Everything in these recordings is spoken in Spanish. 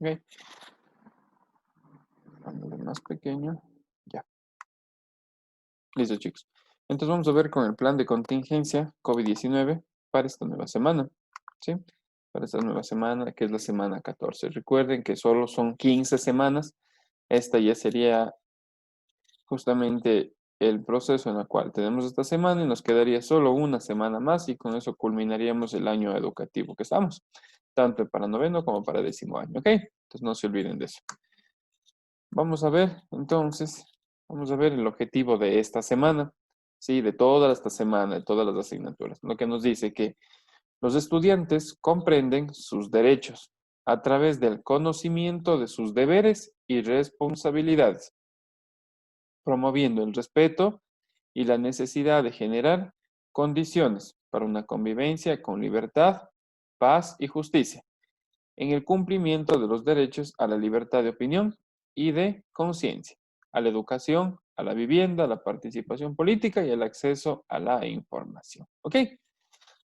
Ok, dándole más pequeño. Ya. Listo, chicos. Entonces vamos a ver con el plan de contingencia COVID-19 para esta nueva semana. ¿Sí? Para esta nueva semana, que es la semana 14. Recuerden que solo son 15 semanas. Esta ya sería justamente el proceso en el cual tenemos esta semana y nos quedaría solo una semana más y con eso culminaríamos el año educativo que estamos, tanto para noveno como para décimo año, ¿ok? Entonces no se olviden de eso. Vamos a ver, entonces, vamos a ver el objetivo de esta semana, ¿sí? De toda esta semana, de todas las asignaturas. Lo que nos dice que los estudiantes comprenden sus derechos a través del conocimiento de sus deberes y responsabilidades, promoviendo el respeto y la necesidad de generar condiciones para una convivencia con libertad, paz y justicia, en el cumplimiento de los derechos a la libertad de opinión y de conciencia, a la educación, a la vivienda, a la participación política y al acceso a la información. ¿Ok?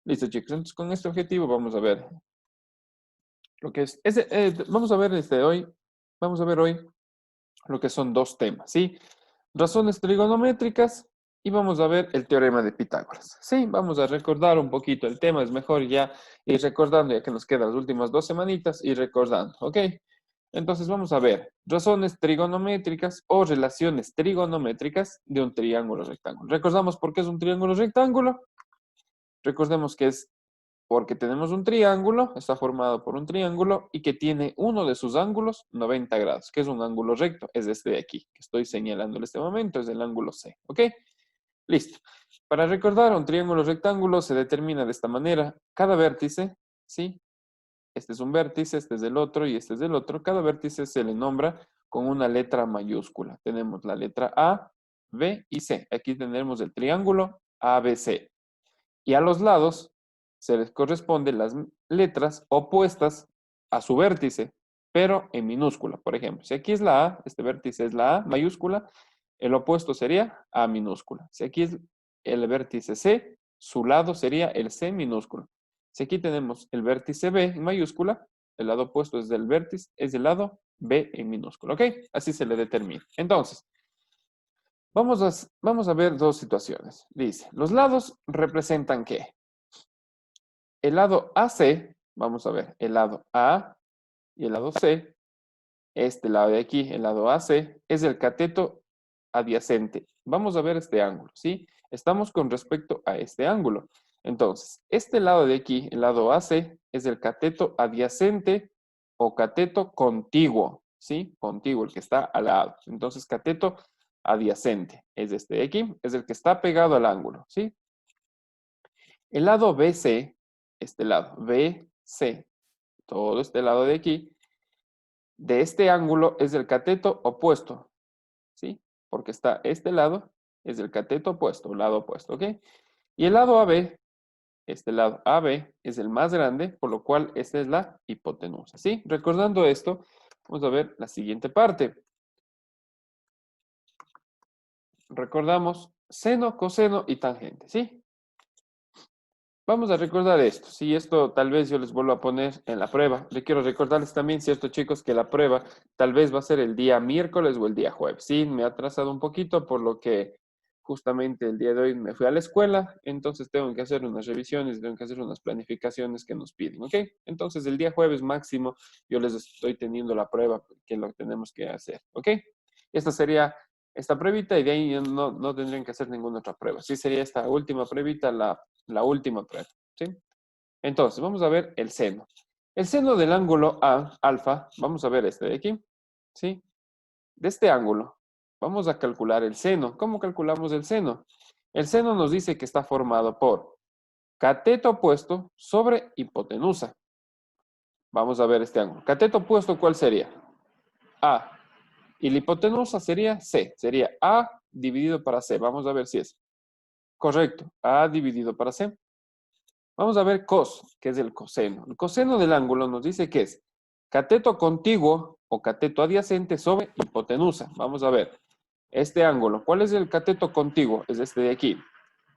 Listo, chicos. Entonces, con este objetivo vamos a ver lo que es, vamos a ver vamos a ver hoy lo que son dos temas, ¿sí? Razones trigonométricas y vamos a ver el teorema de Pitágoras. Sí, vamos a recordar un poquito el tema, es mejor ya ir recordando, ya que nos quedan las últimas 2 semanitas, ir recordando, ¿ok? Entonces vamos a ver razones trigonométricas o relaciones trigonométricas de un triángulo rectángulo. ¿Recordamos por qué es un triángulo rectángulo? Recordemos que es porque tenemos un triángulo, está formado por un triángulo y que tiene uno de sus ángulos 90 grados, que es un ángulo recto, es este de aquí, que estoy señalando en este momento, es el ángulo C, ¿ok? Listo. Para recordar, un triángulo rectángulo se determina de esta manera. Cada vértice, ¿sí? Este es un vértice, este es el otro y este es el otro. Cada vértice se le nombra con una letra mayúscula. Tenemos la letra A, B y C. Aquí tenemos el triángulo ABC. Y a los lados se les corresponden las letras opuestas a su vértice, pero en minúscula. Por ejemplo, si aquí es la A, este vértice es la A mayúscula, el opuesto sería A minúscula. Si aquí es el vértice C, su lado sería el C minúsculo. Si aquí tenemos el vértice B en mayúscula, el lado opuesto es del vértice, es del lado B en minúsculo, ¿ok? Así se le determina. Entonces, vamos a ver dos situaciones. Dice, los lados representan ¿qué? El lado AC, vamos a ver, el lado A y el lado C, este lado de aquí, el lado AC, es el cateto adyacente. Vamos a ver este ángulo, ¿sí? Estamos con respecto a este ángulo. Entonces, este lado de aquí, el lado AC, es el cateto adyacente o cateto contiguo, ¿sí? Contiguo, el que está al lado. Entonces, cateto adyacente es este de aquí, es el que está pegado al ángulo, ¿sí? El lado BC, este lado, BC, todo este lado de aquí, de este ángulo es el cateto opuesto, ¿sí? Porque está este lado, es el cateto opuesto, lado opuesto, ¿ok? Y el lado AB, este lado AB, es el más grande, por lo cual esta es la hipotenusa, ¿sí? Recordando esto, vamos a ver la siguiente parte. Recordamos seno, coseno y tangente, ¿sí? Vamos a recordar esto. Sí, esto tal vez yo les vuelvo a poner en la prueba. Le quiero recordarles también, cierto chicos, que la prueba tal vez va a ser el día miércoles o el día jueves. Sí, me ha atrasado un poquito por lo que justamente el día de hoy me fui a la escuela, entonces tengo que hacer unas revisiones, tengo que hacer unas planificaciones que nos piden, ¿ok? Entonces el día jueves máximo yo les estoy teniendo la prueba que lo tenemos que hacer, ¿ok? Esta sería esta pruebita y de ahí no tendrían que hacer ninguna otra prueba. Sí, sería esta última pruebita la última prueba, ¿sí? Entonces, vamos a ver el seno. El seno del ángulo A, alfa, vamos a ver este de aquí, ¿sí? De este ángulo, vamos a calcular el seno. ¿Cómo calculamos el seno? El seno nos dice que está formado por cateto opuesto sobre hipotenusa. Vamos a ver este ángulo. Cateto opuesto, ¿cuál sería? A. Y la hipotenusa sería C. Sería A dividido para C. Vamos a ver si es correcto. A dividido para C. Vamos a ver cos, que es el coseno. El coseno del ángulo nos dice que es cateto contiguo o cateto adyacente sobre hipotenusa. Vamos a ver. Este ángulo, ¿cuál es el cateto contiguo? Es este de aquí.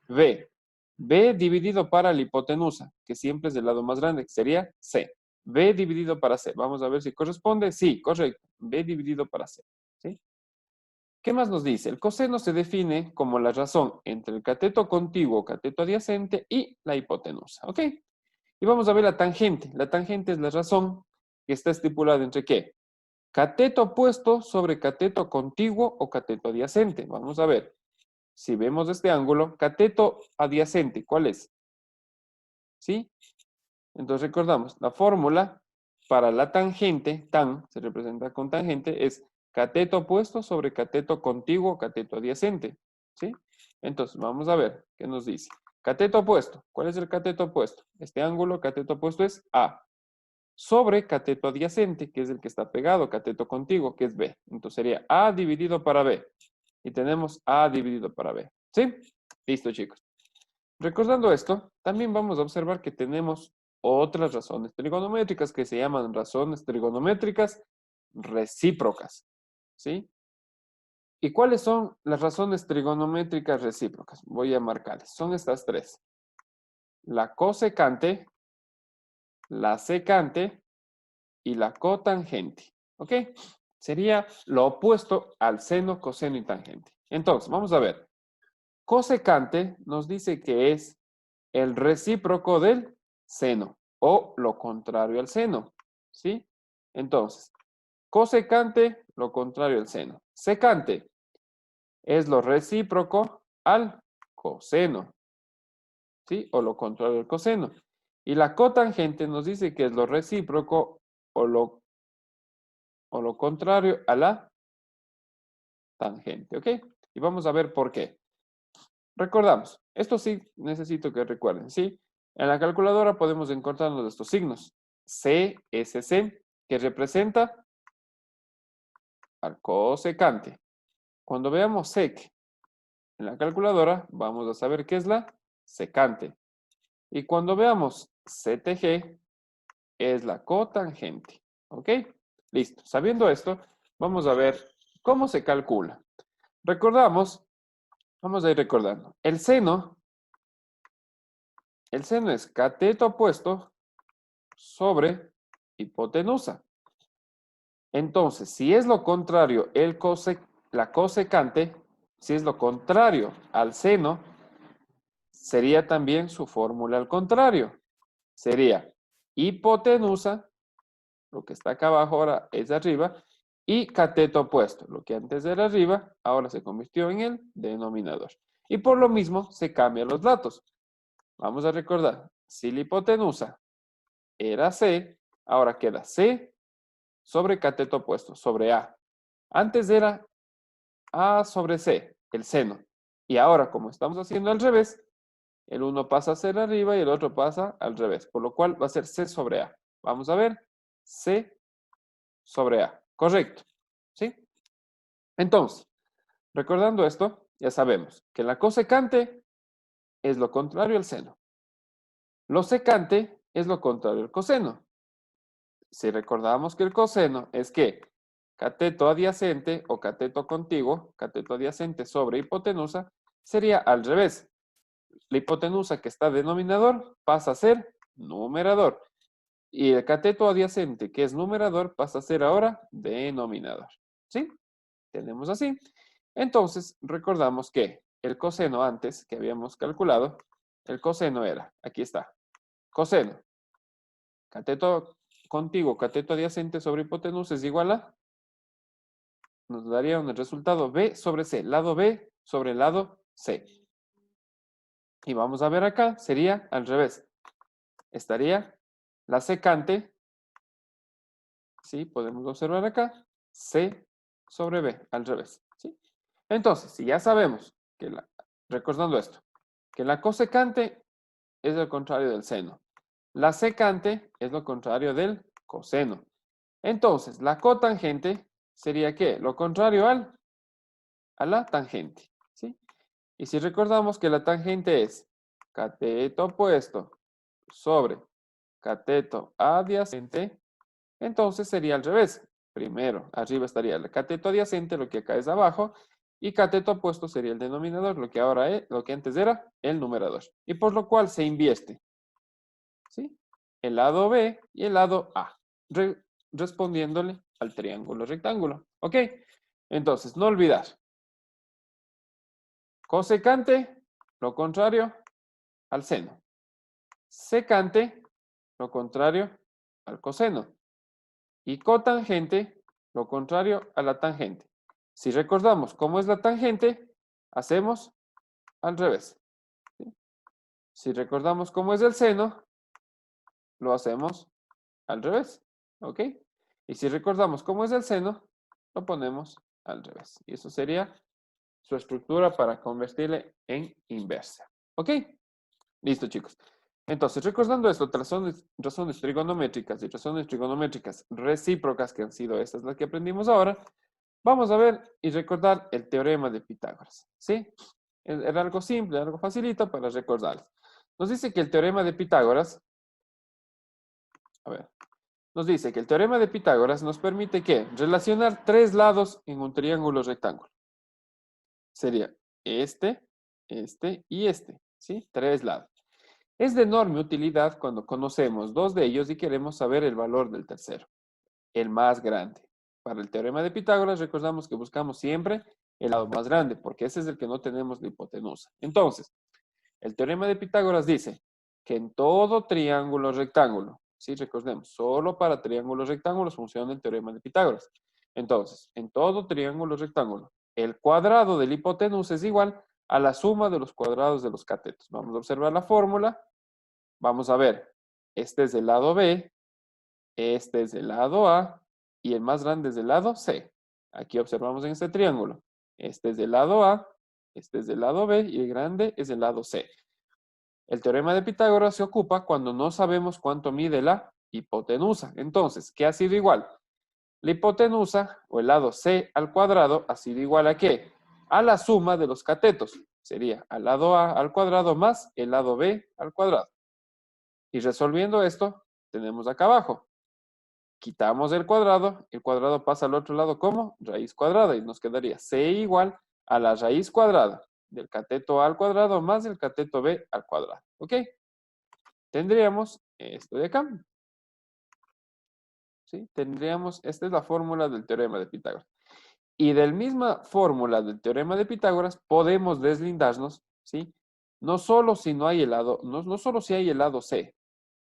B. B dividido para la hipotenusa, que siempre es del lado más grande, que sería C. B dividido para C. Vamos a ver si corresponde. Sí, correcto. B dividido para C. ¿Sí? ¿Qué más nos dice? El coseno se define como la razón entre el cateto contiguo, cateto adyacente y la hipotenusa. ¿Ok? Y vamos a ver la tangente. La tangente es la razón que está estipulada entre ¿qué? Cateto opuesto sobre cateto contiguo o cateto adyacente. Vamos a ver. Si vemos este ángulo, cateto adyacente, ¿cuál es? ¿Sí? Entonces recordamos, la fórmula para la tangente, tan, se representa con tangente, es cateto opuesto sobre cateto contiguo, cateto adyacente. ¿Sí? Entonces, vamos a ver qué nos dice. Cateto opuesto. ¿Cuál es el cateto opuesto? Este ángulo, cateto opuesto es A. Sobre cateto adyacente, que es el que está pegado, cateto contiguo, que es B. Entonces sería A dividido para B. Y tenemos A dividido para B. ¿Sí? Listo, chicos. Recordando esto, también vamos a observar que tenemos otras razones trigonométricas que se llaman razones trigonométricas recíprocas. ¿Sí? ¿Y cuáles son las razones trigonométricas recíprocas? Voy a marcarles. Son estas tres. La cosecante, la secante y la cotangente. ¿Ok? Sería lo opuesto al seno, coseno y tangente. Entonces, vamos a ver. Cosecante nos dice que es el recíproco del seno o lo contrario al seno. ¿Sí? Entonces, cosecante, lo contrario al seno. Secante es lo recíproco al coseno. ¿Sí? O lo contrario al coseno. Y la cotangente nos dice que es lo recíproco o lo contrario a la tangente, ¿ok? Y vamos a ver por qué. Recordamos, esto sí necesito que recuerden, ¿sí? En la calculadora podemos encontrarnos estos signos. CSC, que representa al cosecante. Cuando veamos sec en la calculadora, vamos a saber qué es la secante. Y cuando veamos CTG, es la cotangente, ¿ok? Listo. Sabiendo esto, vamos a ver cómo se calcula. Recordamos, vamos a ir recordando. El seno es cateto opuesto sobre hipotenusa. Entonces, si es lo contrario la cosecante, si es lo contrario al seno, sería también su fórmula al contrario. Sería hipotenusa, lo que está acá abajo ahora es arriba, y cateto opuesto, lo que antes era arriba, ahora se convirtió en el denominador. Y por lo mismo se cambian los datos. Vamos a recordar, si la hipotenusa era C, ahora queda C sobre cateto opuesto, sobre A. Antes era A sobre C, el seno. Y ahora, como estamos haciendo al revés, el uno pasa a ser arriba y el otro pasa al revés, por lo cual va a ser C sobre A. Vamos a ver, C sobre A. Correcto. ¿Sí? Entonces, recordando esto, ya sabemos que la cosecante es lo contrario al seno. Lo secante es lo contrario al coseno. Si recordamos que el coseno es que cateto adyacente o cateto contiguo, cateto adyacente sobre hipotenusa, sería al revés. La hipotenusa que está denominador pasa a ser numerador. Y el cateto adyacente que es numerador pasa a ser ahora denominador. ¿Sí? Tenemos así. Entonces, recordamos que el coseno antes que habíamos calculado, el coseno era, aquí está, coseno, cateto contiguo, cateto adyacente sobre hipotenusa es igual a, nos daría un resultado B sobre C, lado B sobre lado C. Y vamos a ver acá, sería al revés. Estaría la secante, ¿sí? Podemos observar acá, C sobre B, al revés, ¿sí? Entonces, si ya sabemos que recordando esto, que la cosecante es lo contrario del seno, la secante es lo contrario del coseno. Entonces, la cotangente sería ¿qué? Lo contrario a la tangente, ¿sí? Y si recordamos que la tangente es cateto opuesto sobre cateto adyacente, entonces sería al revés. Primero, arriba estaría el cateto adyacente, lo que acá es abajo, y cateto opuesto sería el denominador, lo que ahora es, lo que antes era el numerador. Y por lo cual se invierte. ¿Sí? el lado B y el lado A, respondiéndole al triángulo rectángulo. ¿Ok? Entonces, no olvidar. Cosecante, lo contrario al seno. Secante, lo contrario al coseno. Y cotangente, lo contrario a la tangente. Si recordamos cómo es la tangente, hacemos al revés. ¿Sí? Si recordamos cómo es el seno, lo hacemos al revés. ¿Ok? Y si recordamos cómo es el seno, lo ponemos al revés. Y eso sería su estructura para convertirle en inversa. ¿Ok? Listo, chicos. Entonces, recordando esto, razones trigonométricas y razones trigonométricas recíprocas, que han sido estas las que aprendimos ahora, vamos a ver y recordar el teorema de Pitágoras. ¿Sí? Era algo simple, algo facilito para recordar. Nos dice que el teorema de Pitágoras, a ver, nos dice que el teorema de Pitágoras nos permite que relacionar tres lados en un triángulo rectángulo. Sería este y este, ¿sí? Tres lados. Es de enorme utilidad cuando conocemos dos de ellos y queremos saber el valor del tercero, el más grande. Para el teorema de Pitágoras recordamos que buscamos siempre el lado más grande, porque ese es el que no tenemos la hipotenusa. Entonces, el teorema de Pitágoras dice que en todo triángulo rectángulo, sí, recordemos, solo para triángulos rectángulos funciona el teorema de Pitágoras. Entonces, en todo triángulo rectángulo, el cuadrado de la hipotenusa es igual a la suma de los cuadrados de los catetos. Vamos a observar la fórmula. Vamos a ver, este es del lado B, este es del lado A y el más grande es del lado C. Aquí observamos en este triángulo. Este es del lado A, este es del lado B y el grande es del lado C. El teorema de Pitágoras se ocupa cuando no sabemos cuánto mide la hipotenusa. Entonces, ¿qué ha sido igual? La hipotenusa, o el lado C al cuadrado, ha sido igual a ¿qué? A la suma de los catetos. Sería al lado A al cuadrado más el lado B al cuadrado. Y resolviendo esto, tenemos acá abajo. Quitamos el cuadrado pasa al otro lado como raíz cuadrada y nos quedaría C igual a la raíz cuadrada del cateto A al cuadrado más el cateto B al cuadrado. ¿Ok? Tendríamos esto de acá. ¿Sí? Tendríamos, esta es la fórmula del teorema de Pitágoras. Y de la misma fórmula del teorema de Pitágoras podemos deslindarnos, ¿sí? No solo si no hay el lado, no solo si hay el lado C,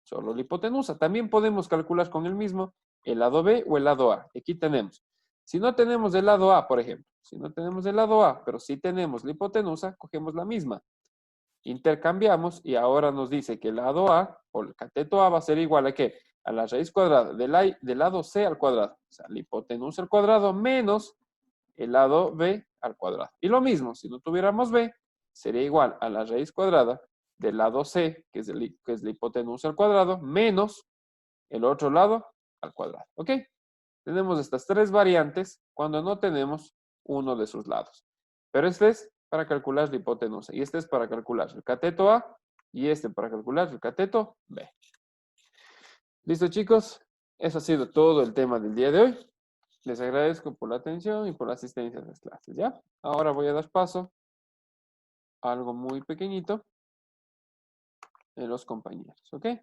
solo la hipotenusa. También podemos calcular con el mismo el lado B o el lado A. Aquí tenemos. Si no tenemos el lado A, por ejemplo, si no tenemos el lado A, pero sí tenemos la hipotenusa, cogemos la misma. Intercambiamos y ahora nos dice que el lado A o el cateto A va a ser igual a ¿qué? A la raíz cuadrada del lado C al cuadrado. O sea, la hipotenusa al cuadrado menos el lado B al cuadrado. Y lo mismo, si no tuviéramos B, sería igual a la raíz cuadrada del lado C, que es la hipotenusa al cuadrado, menos el otro lado al cuadrado. ¿Ok? Tenemos estas tres variantes cuando no tenemos uno de sus lados. Pero este es para calcular la hipotenusa y este es para calcular el cateto A y este para calcular el cateto B. ¿Listo, chicos? Eso ha sido todo el tema del día de hoy. Les agradezco por la atención y por la asistencia a las clases, ¿ya? Ahora voy a dar paso a algo muy pequeñito de los compañeros, ¿ok?